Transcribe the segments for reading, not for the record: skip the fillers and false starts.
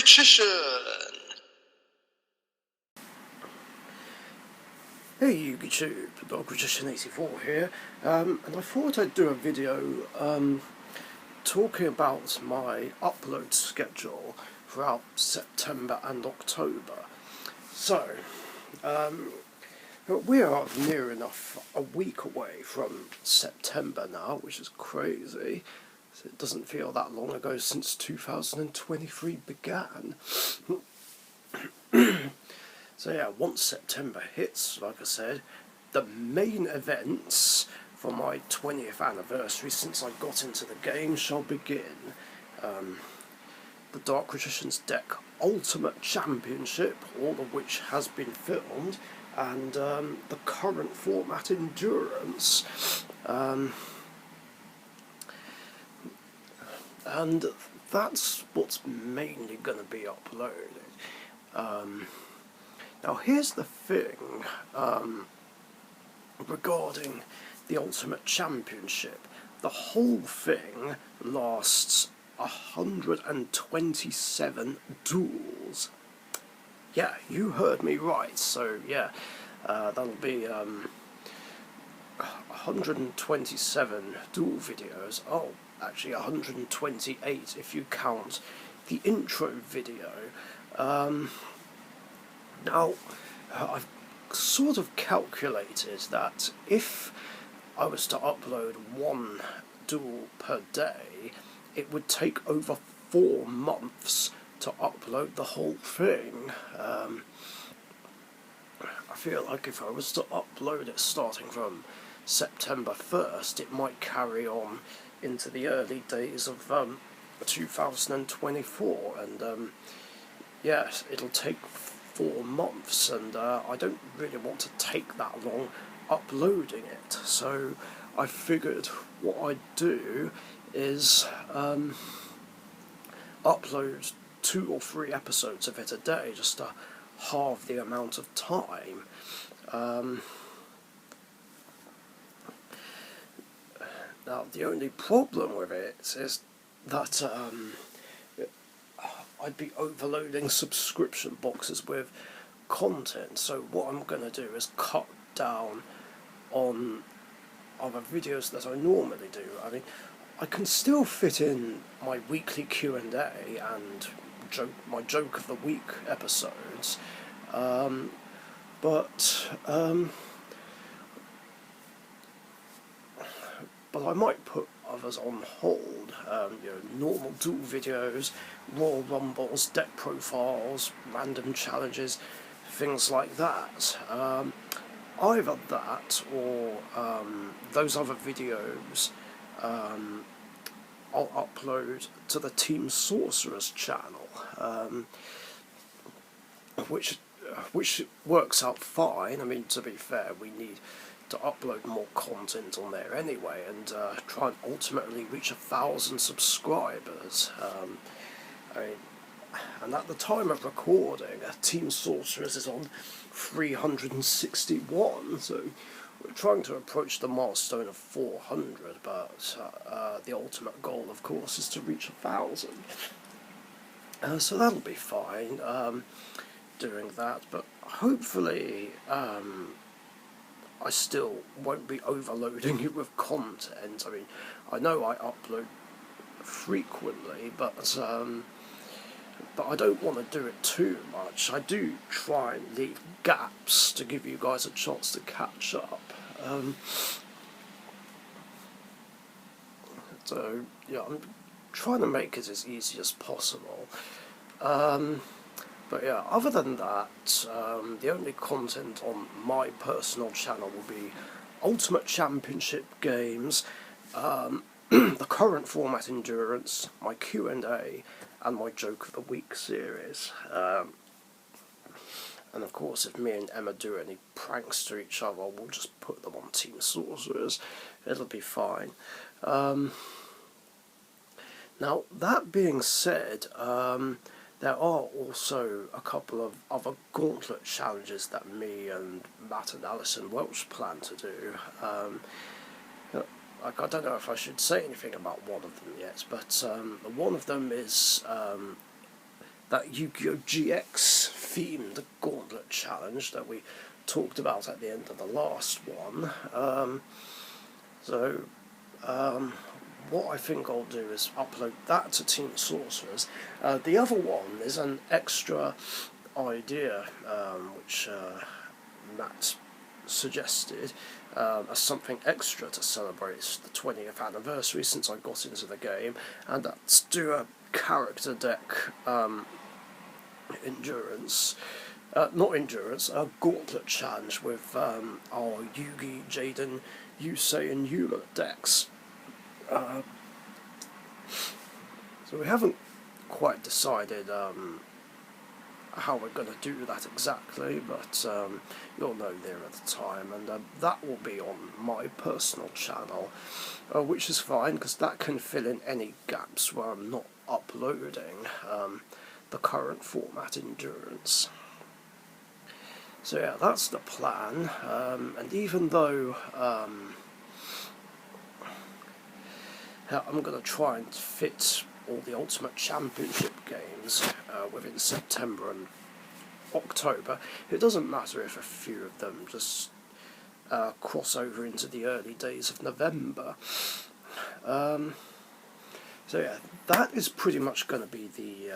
Magician! Hey YouTube, Dark Magician 84 here, and I thought I'd do a video talking about my upload schedule throughout September and October. So, we are near enough a week away from September now, which is crazy. So it doesn't feel that long ago since 2023 began. So yeah, once September hits, like I said, the main events for my 20th anniversary since I got into the game shall begin. The Dark Magician's Deck Ultimate Championship, all of which has been filmed, and the current format Endurance. And that's what's mainly going to be uploaded. Now here's the thing regarding the Ultimate Championship. The whole thing lasts 127 duels. Yeah, you heard me right, so yeah, that'll be 127 duel videos. Oh, actually 128 if you count the intro video. Now, I've sort of calculated that if I was to upload one duel per day, it would take over 4 months to upload the whole thing. I feel like if I was to upload it starting from September 1st, it might carry on into the early days of 2024, and yes, it'll take 4 months, and I don't really want to take that long uploading it, so I figured what I'd do is upload 2 or 3 episodes of it a day, just to halve the amount of time. Now the only problem with it is that I'd be overloading subscription boxes with content, so what I'm going to do is cut down on other videos that I normally do. I mean, I can still fit in my weekly Q&A and my Joke of the Week episodes, but I might put others on hold. Normal duel videos, Royal Rumbles, deck profiles, random challenges, things like that. Either that or those other videos I'll upload to the Team Sorcerers channel, which works out fine. I mean, to be fair, we need to upload more content on there anyway, and try and ultimately reach 1,000 subscribers. And at the time of recording, Team Sorcerers is on 361, so we're trying to approach the milestone of 400, but the ultimate goal, of course, is to reach 1,000. So that'll be fine, doing that, but hopefully I still won't be overloading it with content. I mean, I know I upload frequently, but I don't want to do it too much. I do try and leave gaps to give you guys a chance to catch up. So yeah, I'm trying to make it as easy as possible. But yeah, other than that, the only content on my personal channel will be Ultimate Championship games, the current format Endurance, my Q&A, and my Joke of the Week series. And of course, if me and Emma do any pranks to each other, we'll just put them on Team Sorcerers. It'll be fine. Now, that being said, there are also a couple of other gauntlet challenges that me and Matt and Alison Welch plan to do. I don't know if I should say anything about one of them yet, but one of them is that Yu-Gi-Oh! GX themed gauntlet challenge that we talked about at the end of the last one. What I think I'll do is upload that to Team Sorcerers. The other one is an extra idea which Matt suggested as something extra to celebrate the 20th anniversary since I got into the game, and that's do a character deck endurance. Not endurance, a gauntlet challenge with our Yugi, Jaden, Yusei and Yuma decks. So we haven't quite decided how we're going to do that exactly, but you'll know nearer the time, and that will be on my personal channel, which is fine because that can fill in any gaps where I'm not uploading the current format endurance. So yeah, that's the plan, and even though I'm going to try and fit all the Ultimate Championship games within September and October, it doesn't matter if a few of them just cross over into the early days of November. So yeah, that is pretty much going to be the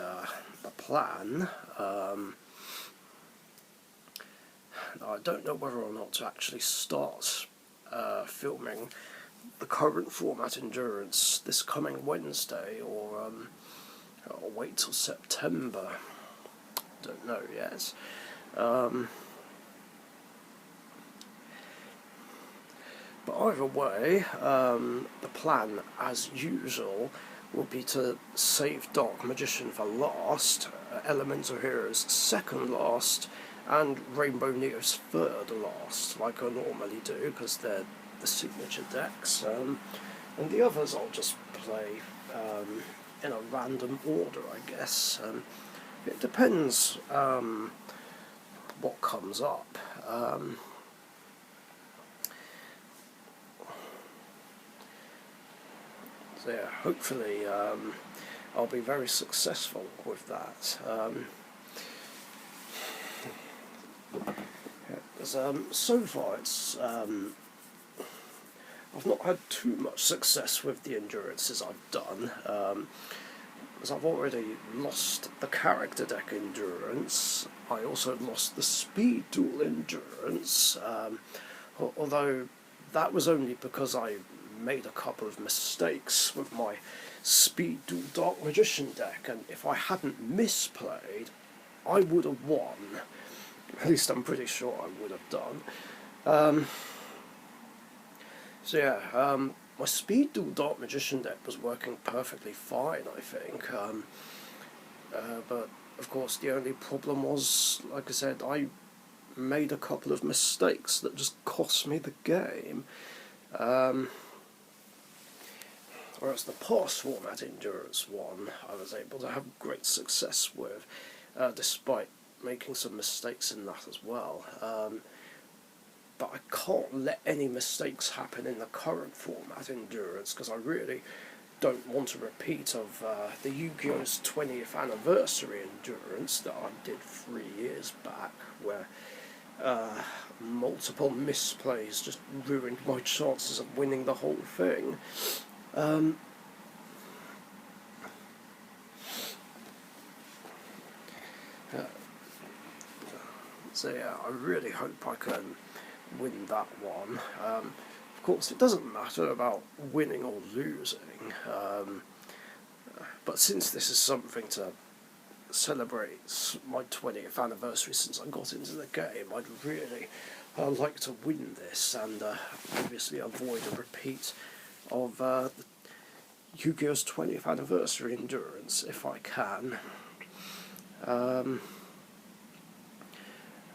plan. I don't know whether or not to actually start filming the current format endurance this coming Wednesday, or I'll wait till September. Don't know yet. But either way, the plan, as usual, will be to save Dark Magician for last, Elemental Heroes second last, and Rainbow Neo's third last, like I normally do, because they're the signature decks, and the others I'll just play in a random order, I guess. It depends what comes up. So yeah, hopefully I'll be very successful with that. Because so far it's I've not had too much success with the endurances I've done, because I've already lost the character deck endurance. I also lost the speed duel endurance, although that was only because I made a couple of mistakes with my speed duel Dark Magician deck, and if I hadn't misplayed, I would have won. At least I'm pretty sure I would have done. So yeah, my speed duel Dark Magician deck was working perfectly fine, I think. But of course the only problem was, like I said, I made a couple of mistakes that just cost me the game. Whereas the past format endurance one I was able to have great success with, despite making some mistakes in that as well. But I can't let any mistakes happen in the current format endurance, because I really don't want a repeat of the Yu-Gi-Oh's 20th anniversary endurance that I did 3 years back, where multiple misplays just ruined my chances of winning the whole thing. So yeah, I really hope I can win that one. Of course, it doesn't matter about winning or losing, but since this is something to celebrate my 20th anniversary since I got into the game, I'd really like to win this, and obviously avoid a repeat of Yu-Gi-Oh's 20th anniversary endurance if I can.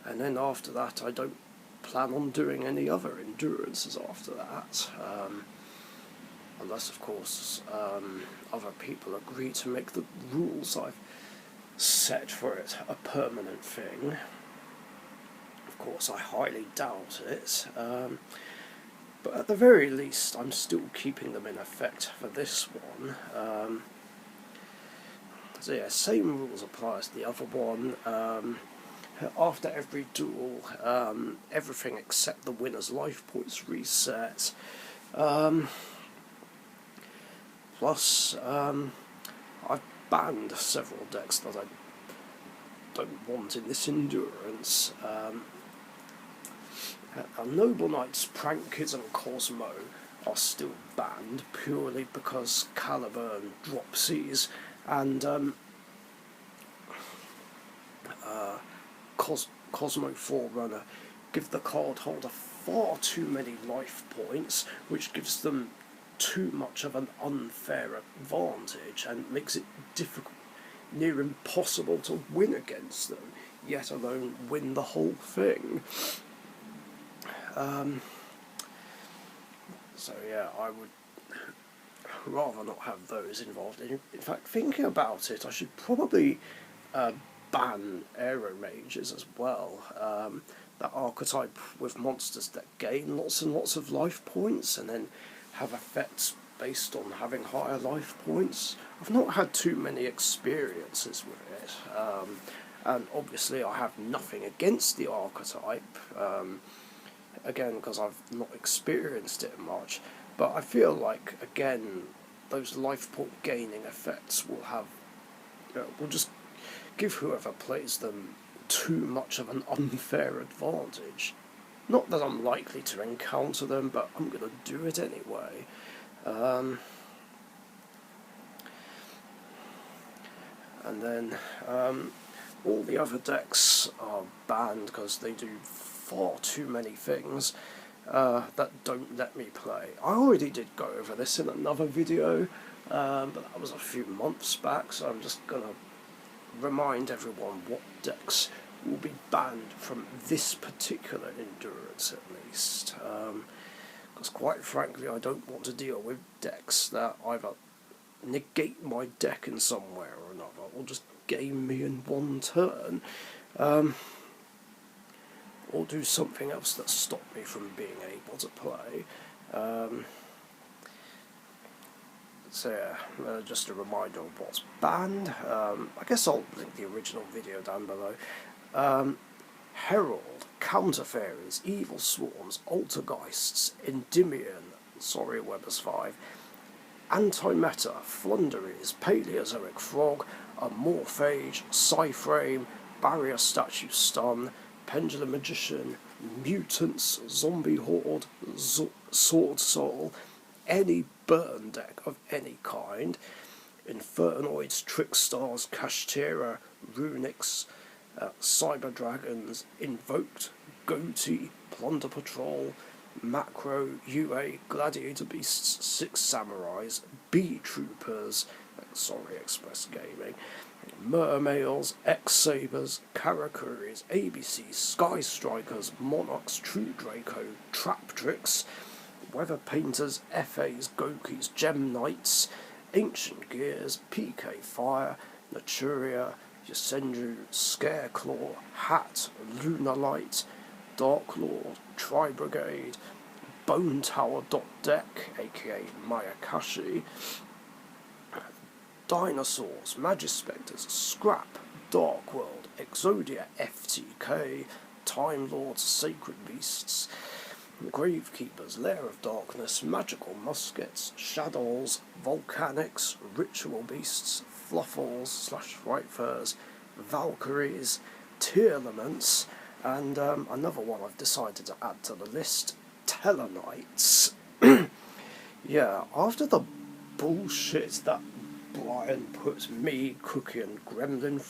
And then after that, I don't plan on doing any other endurances after that, unless of course other people agree to make the rules I've set for it a permanent thing. Of course I highly doubt it, but at the very least I'm still keeping them in effect for this one. So yeah, same rules apply as the other one. After every duel, everything except the winner's life points reset. Plus, I've banned several decks that I don't want in this endurance. Noble Knights, Prank Kids and Kozmo are still banned purely because Caliburn, Dropsies and Kozmo Forerunner give the card holder far too many life points, which gives them too much of an unfair advantage and makes it difficult, near impossible to win against them, yet alone win the whole thing. So yeah, I would rather not have those involved. In fact, thinking about it, I should probably ban Aromages as well. That archetype with monsters that gain lots and lots of life points and then have effects based on having higher life points. I've not had too many experiences with it, and obviously I have nothing against the archetype, again because I've not experienced it much, but I feel like, again, those life point gaining effects will have, will just give whoever plays them too much of an unfair advantage. Not that I'm likely to encounter them, but I'm going to do it anyway. And then all the other decks are banned because they do far too many things that don't let me play. I already did go over this in another video, but that was a few months back, so I'm just going to remind everyone what decks will be banned from this particular endurance at least. Because quite frankly, I don't want to deal with decks that either negate my deck in some way or another, or just game me in one turn, or do something else that stopped me from being able to play. So yeah, just a reminder of what's banned. I guess I'll link the original video down below. Herald, Counterfairies, Evilswarms, Allergeists, Endymion, sorry Weber's 5, Anti-Meta, Floowandereeze, Paleozoic Frog, Amorphage, PSY-Frame, Barrier Statue Stun, Pendulum Magician, Mutants, Zombie Horde, Swordsoul, any burn deck of any kind, Infernoids, Trickstars, Kashtira, Runicks, Cyber Dragons, Invoked, Ghoti, Plunder Patrol, Macro, UA, Gladiator Beasts, 6 Samurais, Beetroopers, sorry Express Gaming, Mermails, X-Sabers, Karakuris, ABCs, Sky Strikers, Monarchs, True Draco, Traptrix, Weather Painters, FAs, Goukis, Gem Knights, Ancient Gears, PK Fire, Naturia, Yasenju, Scareclaw, Hat, Lunar Light, Dark Lord, Tri-Brigade, Bone Tower Deck, aka Mayakashi, Dinosaurs, Magispectors, Scrap, Dark World, Exodia FTK, Time Lords, Sacred Beasts, Gravekeepers, Lair of Darkness, Magical Muskets, Shadows, Volcanics, Ritual Beasts, Fluffles / White Furs, Valkyries, Tearlaments, and another one I've decided to add to the list, Tellarknights. Yeah, after the bullshit that Brian put me, Cookie and Gremlin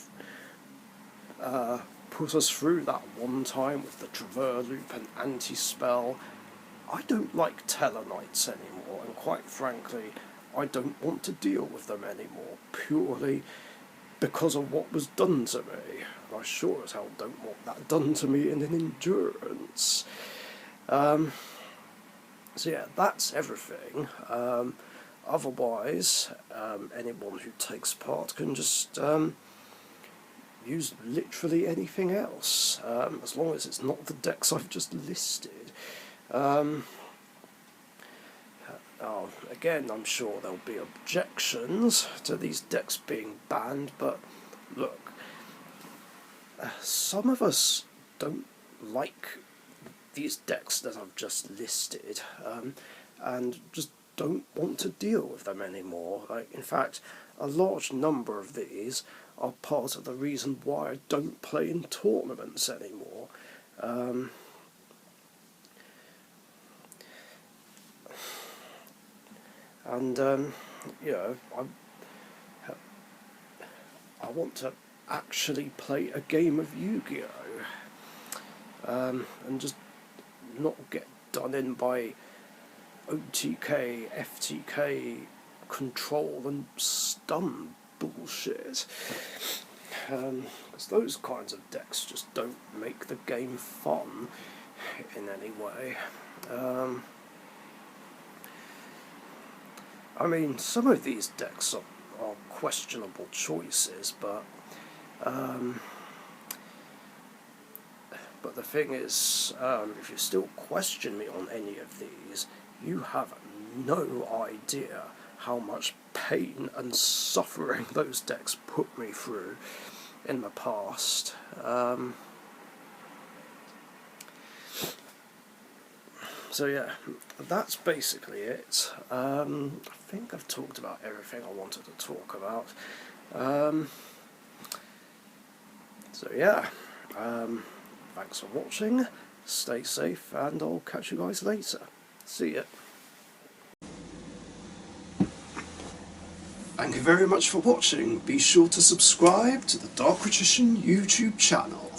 put us through that one time with the Traverse Loop and Anti-Spell, I don't like Tellarknights anymore, and quite frankly, I don't want to deal with them anymore, purely because of what was done to me. And I sure as hell don't want that done to me in an endurance. So yeah, that's everything. Otherwise, anyone who takes part can just use literally anything else, as long as it's not the decks I've just listed. Now, again, I'm sure there'll be objections to these decks being banned, but look, some of us don't like these decks that I've just listed, and just don't want to deal with them anymore. Like, in fact, a large number of these are part of the reason why I don't play in tournaments anymore. You know, I want to actually play a game of Yu-Gi-Oh! And just not get done in by OTK, FTK, control and stun bullshit. Because those kinds of decks just don't make the game fun in any way. I mean, some of these decks are questionable choices, but the thing is, if you still question me on any of these, you have no idea how much pain and suffering those decks put me through in the past. So yeah, that's basically it. I think I've talked about everything I wanted to talk about. So yeah, thanks for watching, stay safe, and I'll catch you guys later. See ya. Thank you very much for watching. Be sure to subscribe to the Dark Magician YouTube channel.